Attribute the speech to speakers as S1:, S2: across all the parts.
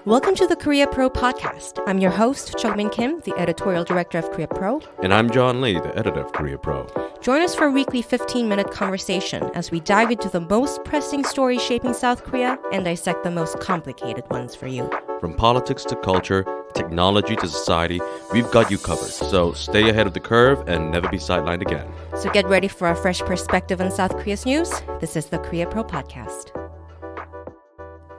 S1: Welcome to the Korea Pro podcast. I'm your host, Jeongmin Kim, the editorial director of Korea Pro.
S2: And I'm John Lee, the editor of Korea Pro.
S1: Join us for a weekly 15-minute conversation as we dive into the most pressing stories shaping South Korea and dissect the most complicated ones for you.
S2: From politics to culture, technology to society, we've got you covered. So stay ahead of the curve and never be sidelined again.
S1: So get ready for a fresh perspective on South Korea's news. This is the Korea Pro podcast.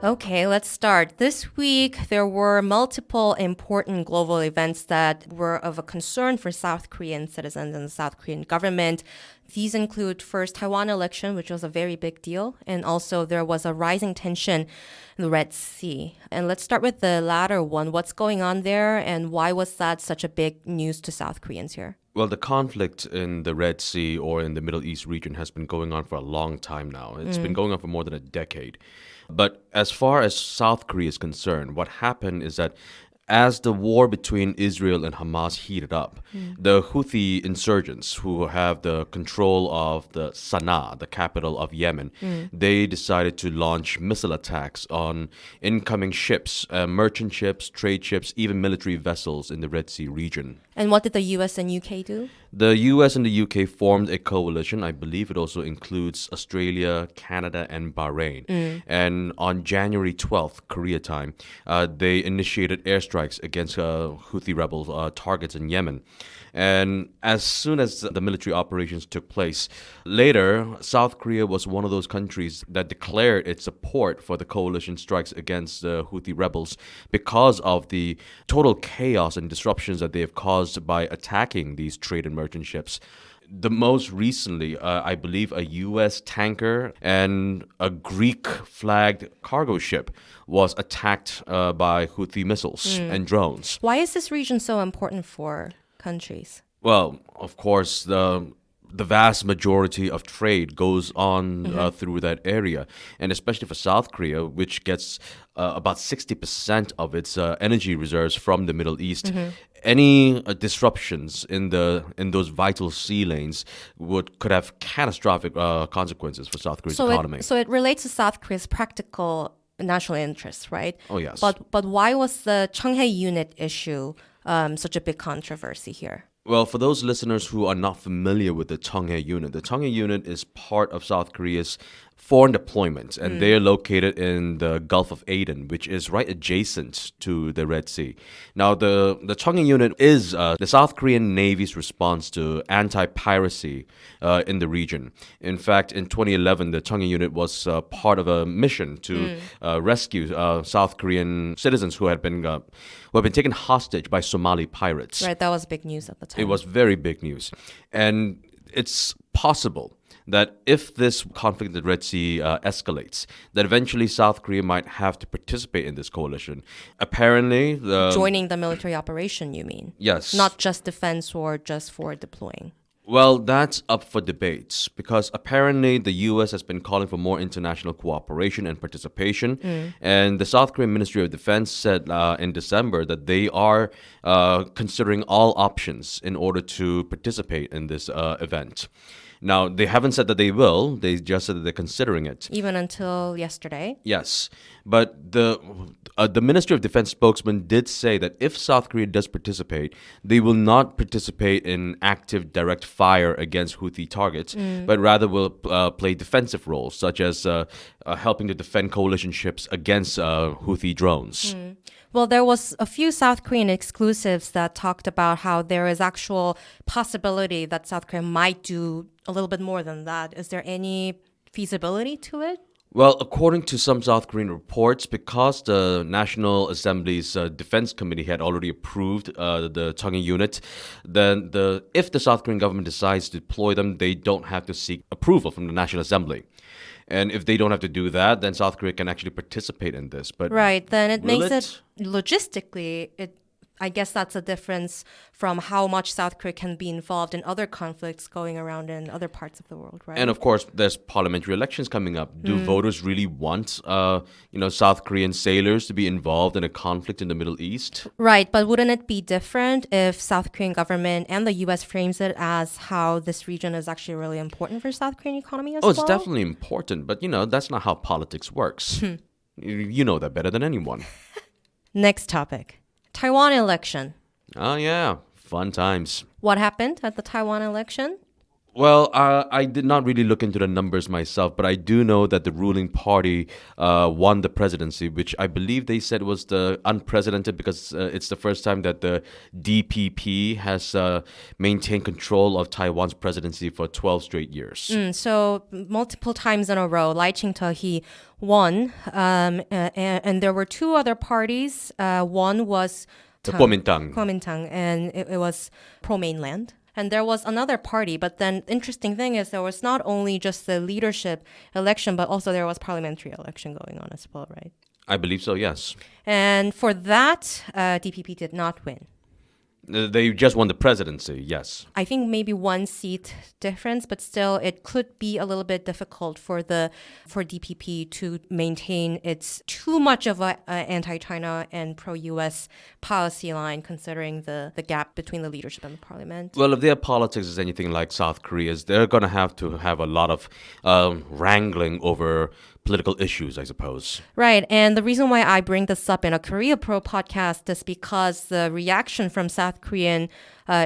S1: Okay, let's start. This week, there were multiple important global events that were of a concern for South Korean citizens and the South Korean government. These include first Taiwan election, which was a very big deal, and also there was a rising tension in the Red Sea. And let's start with the latter one. What's going on there, and why was that such a big news to South Koreans here?
S2: Well, the conflict in the Red Sea or in the Middle East region has been going on for a long time now. It's been going on for more than a decade. But as far as South Korea is concerned, what happened is that as the war between Israel and Hamas heated up, the Houthi insurgents who have the control of the Sana'a, the capital of Yemen, they decided to launch missile attacks on incoming ships, merchant ships, trade ships, even military vessels in the Red Sea region.
S1: And what did the US and UK do?
S2: The US and the UK formed a coalition. I believe it also includes Australia, Canada, and Bahrain. And on January 12th, Korea time, they initiated airstrikes against Houthi rebel targets in Yemen. And as soon as the military operations took place, later, South Korea was one of those countries that declared its support for the coalition strikes against the Houthi rebels because of the total chaos and disruptions that they have caused by attacking these trade and merchant ships. The most recently, I believe, a U.S. tanker and a Greek-flagged cargo ship was attacked by Houthi missiles and drones.
S1: Why is this region so important for countries?
S2: Well, of course, the vast majority of trade goes on through that area. And especially for South Korea, which gets about 60% of its energy reserves from the Middle East, any disruptions in those vital sea lanes could have catastrophic consequences for South Korea's economy.
S1: So it relates to South Korea's practical national interests, right?
S2: Oh, yes.
S1: But why was the Cheonghae unit issue such a big controversy here?
S2: Well, for those listeners who are not familiar with the Cheonghae unit is part of South Korea's foreign deployment, and they're located in the Gulf of Aden, which is right adjacent to the Red Sea. Now, the Cheonghae unit is the South Korean Navy's response to anti-piracy in the region. In fact, in 2011, the Cheonghae unit was part of a mission to rescue South Korean citizens who had been taken hostage by Somali pirates.
S1: Right, that was big news at the time.
S2: It was very big news. And it's possible that if this conflict in the Red Sea escalates, that eventually South Korea might have to participate in this coalition. Apparently,
S1: joining the military operation, you mean?
S2: Yes.
S1: Not just defense or just for deploying.
S2: Well, that's up for debates because apparently the U.S. has been calling for more international cooperation and participation. And the South Korean Ministry of Defense said in December that they are considering all options in order to participate in this event. Now, they haven't said that they will. They just said that they're considering it.
S1: Even until yesterday?
S2: Yes. But the Ministry of Defense spokesman did say that if South Korea does participate, they will not participate in active direct fire against Houthi targets, but rather will play defensive roles, such as helping to defend coalition ships against Houthi drones.
S1: Well, there was a few South Korean exclusives that talked about how there is actual possibility that South Korea might do a little bit more than that. Is there any feasibility to it?
S2: Well, according to some South Korean reports, because the National Assembly's Defense Committee had already approved the Cheonghae unit, then if the South Korean government decides to deploy them, they don't have to seek approval from the National Assembly. And if they don't have to do that, then South Korea can actually participate in this. But
S1: right, then it makes it logistically, I guess that's a difference from how much South Korea can be involved in other conflicts going around in other parts of the world, right?
S2: And of course, there's parliamentary elections coming up. Do voters really want, South Korean sailors to be involved in a conflict in the Middle East?
S1: Right, but wouldn't it be different if South Korean government and the U.S. frames it as how this region is actually really important for South Korean economy as well?
S2: Oh, it's definitely important, but that's not how politics works. You know that better than anyone.
S1: Next topic. Taiwan election.
S2: Oh, yeah. Fun times.
S1: What happened at the Taiwan election?
S2: Well, I did not really look into the numbers myself, but I do know that the ruling party won the presidency, which I believe they said was the unprecedented because it's the first time that the DPP has maintained control of Taiwan's presidency for 12 straight years.
S1: So multiple times in a row, Lai Ching-te, he won. And there were two other parties. One was
S2: The Kuomintang.
S1: Kuomintang, and it was pro-mainland. And there was another party, but then interesting thing is there was not only just the leadership election, but also there was parliamentary election going on as well, right?
S2: I believe so, yes.
S1: And for that, DPP did not win.
S2: They just won the presidency, yes.
S1: I think maybe one seat difference, but still it could be a little bit difficult for DPP to maintain its too much of a anti-China and pro-U.S. policy line, considering the gap between the leadership and the parliament.
S2: Well, if their politics is anything like South Korea's, they're going to have a lot of wrangling over political issues, I suppose.
S1: Right. And the reason why I bring this up in a Korea Pro podcast is because the reaction from South Korean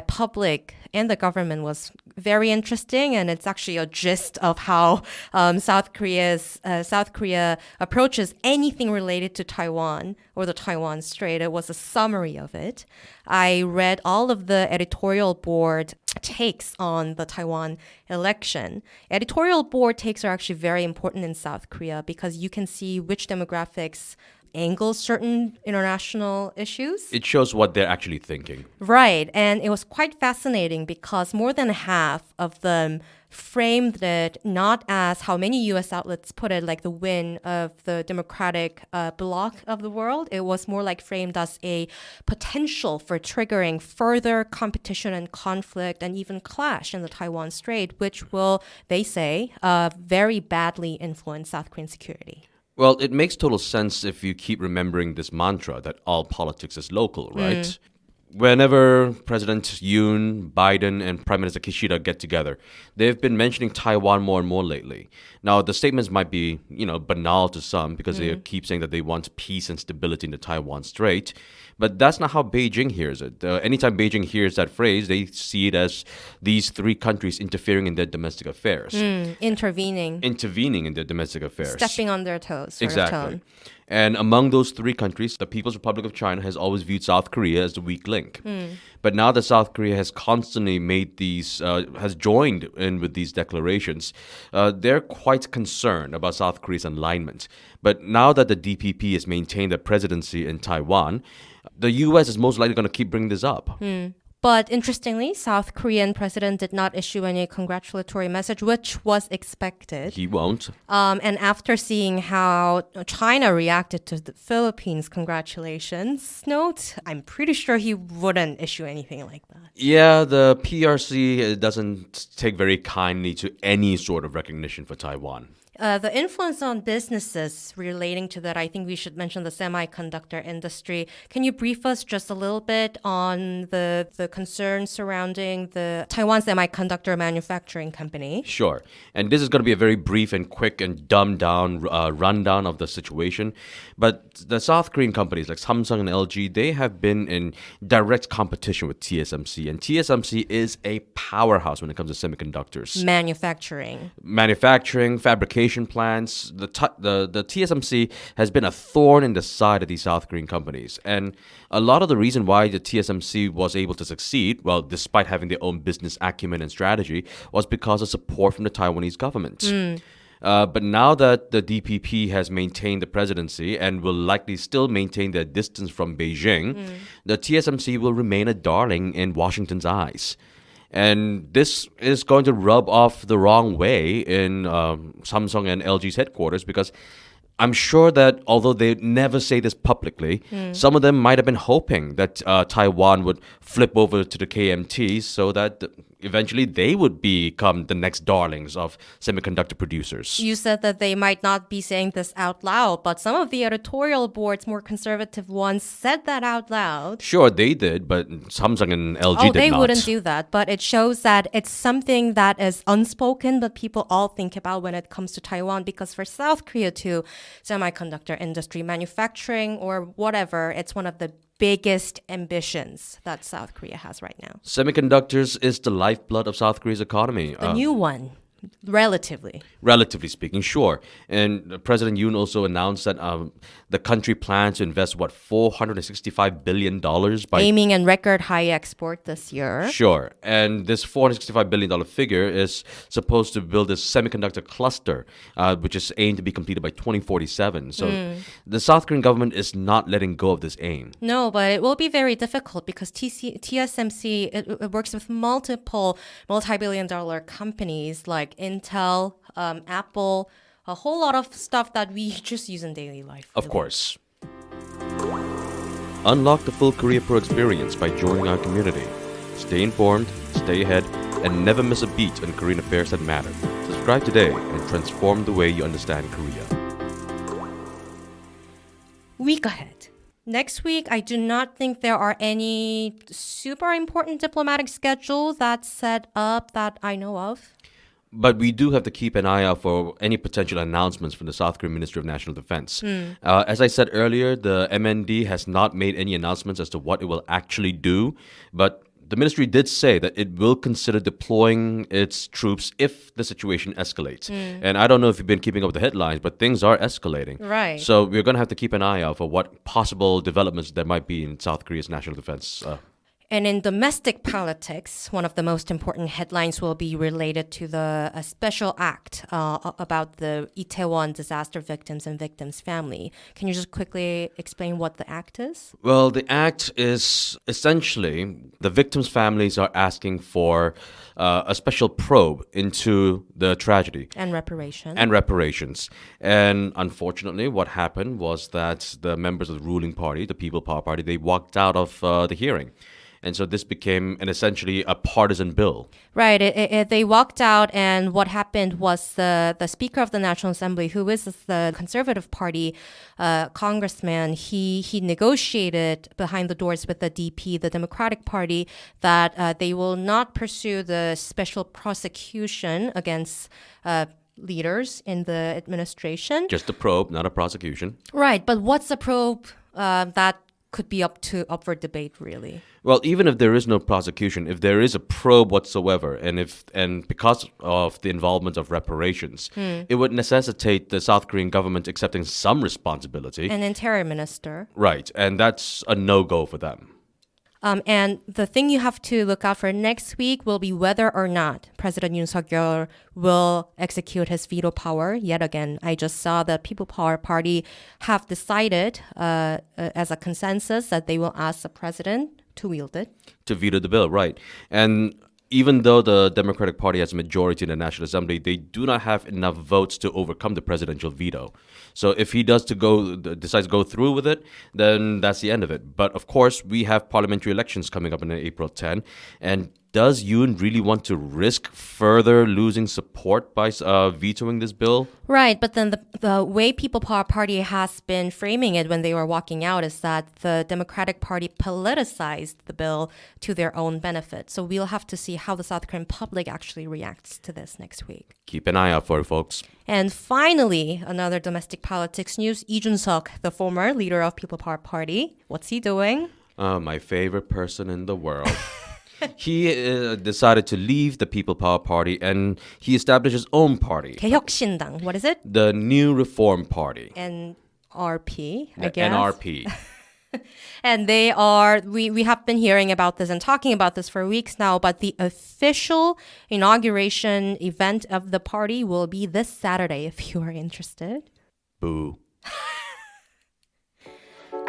S1: public and the government was very interesting. And it's actually a gist of how South Korea approaches anything related to Taiwan or the Taiwan Strait. It was a summary of it. I read all of the editorial board takes on the Taiwan election. Editorial board takes are actually very important in South Korea because you can see which demographics angle certain international issues.
S2: It shows what they're actually thinking.
S1: Right. And it was quite fascinating because more than half of them framed it not as how many U.S. outlets put it, like the win of the democratic bloc of the world. It was more like framed as a potential for triggering further competition and conflict and even clash in the Taiwan Strait, which will, they say, very badly influence South Korean security.
S2: Well, it makes total sense if you keep remembering this mantra that all politics is local, right? Whenever President Yoon, Biden, and Prime Minister Kishida get together, they've been mentioning Taiwan more and more lately. Now, the statements might be, banal to some because they keep saying that they want peace and stability in the Taiwan Strait. But that's not how Beijing hears it. Anytime Beijing hears that phrase, they see it as these three countries interfering in their domestic affairs.
S1: Intervening
S2: In their domestic affairs.
S1: Stepping on their toes, sort of
S2: Exactly.
S1: tone.
S2: And among those three countries, the People's Republic of China has always viewed South Korea as the weak link. But now that South Korea has constantly has joined in with these declarations, they're quite concerned about South Korea's alignment. But now that the DPP has maintained the presidency in Taiwan, the U.S. is most likely going to keep bringing this up.
S1: But interestingly, South Korean president did not issue any congratulatory message, which was expected.
S2: He won't.
S1: And after seeing how China reacted to the Philippines' congratulations note, I'm pretty sure he wouldn't issue anything like that.
S2: Yeah, the PRC doesn't take very kindly to any sort of recognition for Taiwan.
S1: The influence on businesses relating to that, I think we should mention the semiconductor industry. Can you brief us just a little bit on the concerns surrounding the Taiwan Semiconductor Manufacturing Company?
S2: Sure. And this is going to be a very brief and quick and dumbed down rundown of the situation. But the South Korean companies like Samsung and LG, they have been in direct competition with TSMC. And TSMC is a powerhouse when it comes to semiconductors. Manufacturing, fabrication plants. The TSMC has been a thorn in the side of these South Korean companies. And a lot of the reason why the TSMC was able to succeed, well, despite having their own business acumen and strategy, was because of support from the Taiwanese government. But now that the DPP has maintained the presidency and will likely still maintain their distance from Beijing, the TSMC will remain a darling in Washington's eyes. And this is going to rub off the wrong way in Samsung and LG's headquarters because I'm sure that although they never say this publicly, some of them might have been hoping that Taiwan would flip over to the KMT so that eventually they would become the next darlings of semiconductor producers.
S1: You said that they might not be saying this out loud, but some of the editorial boards, more conservative ones, said that out loud.
S2: Sure, they did, but Samsung and LG
S1: Oh,
S2: did
S1: they
S2: not.
S1: wouldn't do that, but it shows that it's something that is unspoken, but people all think about when it comes to Taiwan, because for South Korea too, semiconductor industry, manufacturing or whatever, it's one of the biggest ambitions that South Korea has right now.
S2: Semiconductors is the lifeblood of South Korea's economy.
S1: The new one, relatively.
S2: Relatively speaking, sure. And President Yoon also announced that the country plans to invest, $465 billion by...
S1: Aiming in record high export this year.
S2: Sure. And this $465 billion figure is supposed to build a semiconductor cluster, which is aimed to be completed by 2047. So the South Korean government is not letting go of this aim.
S1: No, but it will be very difficult because TSMC, it works with multiple multi-billion-dollar companies like Intel, Apple, a whole lot of stuff that we just use in daily life.
S2: Of course. Unlock the full Korea Pro experience by joining our community. Stay informed, stay ahead, and never miss a beat on Korean affairs that matter. Subscribe today and transform the way you understand Korea.
S1: Week ahead. Next week, I do not think there are any super important diplomatic schedules that's set up that I know of.
S2: But we do have to keep an eye out for any potential announcements from the South Korean Ministry of National Defense. As I said earlier, the MND has not made any announcements as to what it will actually do, but the ministry did say that it will consider deploying its troops if the situation escalates. And I don't know if you've been keeping up with the headlines, but things are escalating.
S1: Right.
S2: So we're going to have to keep an eye out for what possible developments there might be in South Korea's national defense.
S1: And in domestic politics, one of the most important headlines will be related to the special act about the Itaewon disaster victims and victims' family. Can you just quickly explain what the act is?
S2: Well, the act is essentially the victims' families are asking for a special probe into the tragedy.
S1: And reparation.
S2: And reparations. And unfortunately, what happened was that the members of the ruling party, the People Power Party, they walked out of the hearing. And so this became essentially a partisan bill.
S1: Right. They walked out, and what happened was the Speaker of the National Assembly, who is the Conservative Party congressman, he negotiated behind the doors with the DP, the Democratic Party, that they will not pursue the special prosecution against leaders in the administration.
S2: Just a probe, not a prosecution.
S1: Right. But what's a probe that could be up for debate, really?
S2: Well, even if there is no prosecution, if there is a probe whatsoever, and because of the involvement of reparations, it would necessitate the South Korean government accepting some responsibility.
S1: An interior minister.
S2: Right, and that's a no-go for them.
S1: And the thing you have to look out for next week will be whether or not President Yoon Suk-yeol will execute his veto power yet again. I just saw the People Power Party have decided as a consensus that they will ask the president to wield it.
S2: To veto the bill, right. And even though the Democratic Party has a majority in the National Assembly, they do not have enough votes to overcome the presidential veto. So if he decides to go through with it, then that's the end of it. But of course, we have parliamentary elections coming up on April 10. And does Yoon really want to risk further losing support by vetoing this bill?
S1: Right, but then the way People Power Party has been framing it when they were walking out is that the Democratic Party politicized the bill to their own benefit. So we'll have to see how the South Korean public actually reacts to this next week.
S2: Keep an eye out for it, folks.
S1: And finally, another domestic politics news. Lee Jun-suk, the former leader of People Power Party, what's he doing?
S2: My favorite person in the world. He decided to leave the People Power Party and he established his own party.
S1: 개혁신당. What is it?
S2: The New Reform Party.
S1: NRP, I
S2: The
S1: guess.
S2: NRP.
S1: And they are, we have been hearing about this and talking about this for weeks now, but the official inauguration event of the party will be this Saturday if you are interested.
S2: Boo.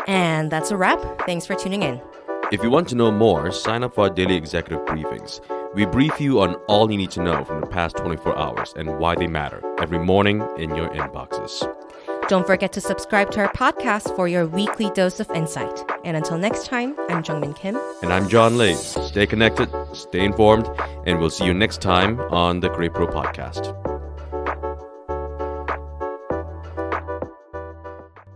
S1: And that's a wrap. Thanks for tuning in.
S2: If you want to know more, sign up for our daily executive briefings. We brief you on all you need to know from the past 24 hours and why they matter every morning in your inboxes.
S1: Don't forget to subscribe to our podcast for your weekly dose of insight. And until next time, I'm Jeongmin Kim.
S2: And I'm John Lei. Stay connected, stay informed, and we'll see you next time on the Great Pro Podcast.